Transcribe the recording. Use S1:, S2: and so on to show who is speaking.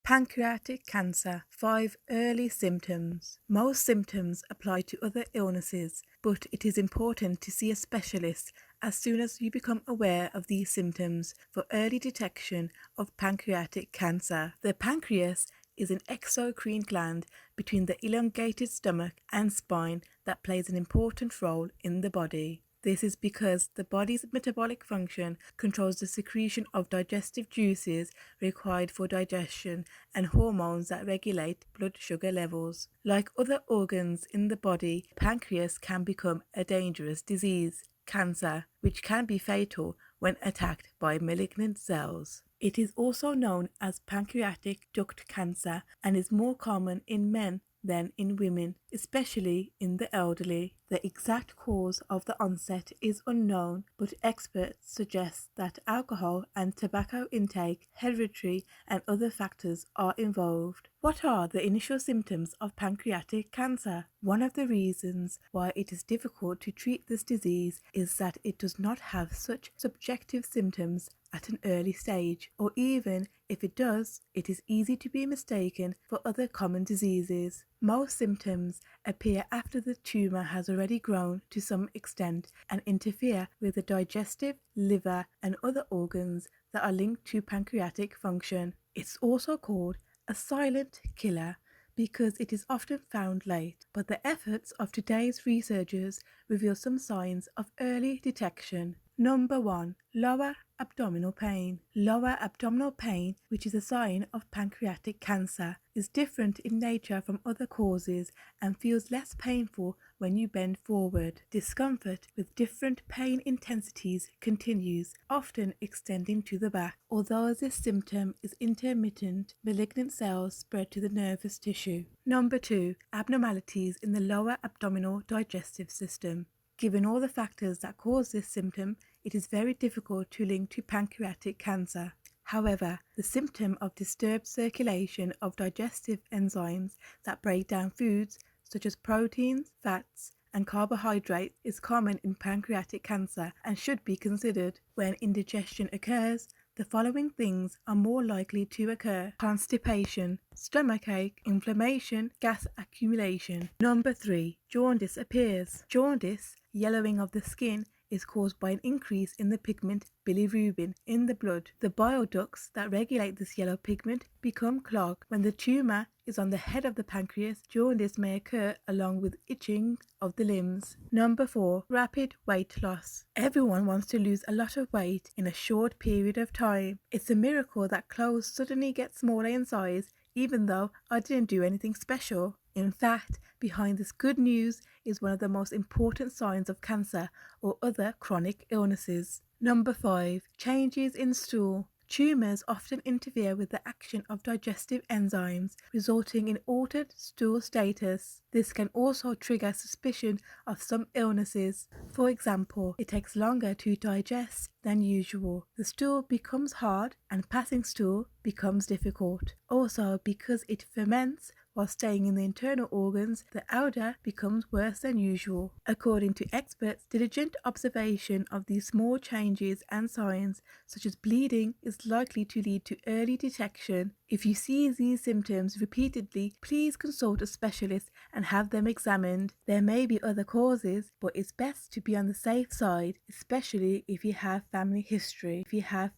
S1: Pancreatic cancer, 5 early symptoms. Most symptoms apply to other illnesses, but it is important to see a specialist as soon as you become aware of these symptoms for early detection of pancreatic cancer. The pancreas is an exocrine gland between the elongated stomach and spine that plays an important role in the body. This is because the body's metabolic function controls the secretion of digestive juices required for digestion and hormones that regulate blood sugar levels. Like other organs in the body, pancreas can become a dangerous disease, cancer, which can be fatal when attacked by malignant cells. It is also known as pancreatic duct cancer and is more common in men than in women, especially in the elderly. The exact cause of the onset is unknown, but experts suggest that alcohol and tobacco intake, hereditary, and other factors are involved. What are the initial symptoms of pancreatic cancer? One of the reasons why it is difficult to treat this disease is that it does not have such subjective symptoms at an early stage, or even if it does, it is easy to be mistaken for other common diseases. Most symptoms appear after the tumor has already grown to some extent and interfere with the digestive, liver, and other organs that are linked to pancreatic function. It's also called a silent killer because it is often found late, but the efforts of today's researchers reveal some signs of early detection. Number 1. Lower abdominal pain. Lower abdominal pain, which is a sign of pancreatic cancer, is different in nature from other causes and feels less painful when you bend forward. Discomfort with different pain intensities continues, often extending to the back. Although this symptom is intermittent, malignant cells spread to the nervous tissue. Number 2. Abnormalities in the lower abdominal digestive system. Given all the factors that cause this symptom, it is very difficult to link to pancreatic cancer. However, the symptom of disturbed circulation of digestive enzymes that break down foods such as proteins, fats, and carbohydrates is common in pancreatic cancer and should be considered. When indigestion occurs, the following things are more likely to occur: constipation, stomachache, inflammation, gas accumulation. Number 3. Jaundice appears. Jaundice, yellowing of the skin, is caused by an increase in the pigment bilirubin in the blood. The bile ducts that regulate this yellow pigment become clogged. When the tumor is on the head of the pancreas, jaundice may occur along with itching of the limbs. Number 4. Rapid weight loss. Everyone wants to lose a lot of weight in a short period of time. It's a miracle that clothes suddenly get smaller in size, even though I didn't do anything special. In fact, behind this good news is one of the most important signs of cancer or other chronic illnesses. Number 5. Changes in stool. Tumors often interfere with the action of digestive enzymes, resulting in altered stool status. This can also trigger suspicion of some illnesses. For example, it takes longer to digest than usual. The stool becomes hard and passing stool becomes difficult. Also, because it ferments while staying in the internal organs, the odor becomes worse than usual. According to experts, diligent observation of these small changes and signs, such as bleeding, is likely to lead to early detection. If you see these symptoms repeatedly, please consult a specialist and have them examined. There may be other causes, but it's best to be on the safe side, especially if you have family history. If you have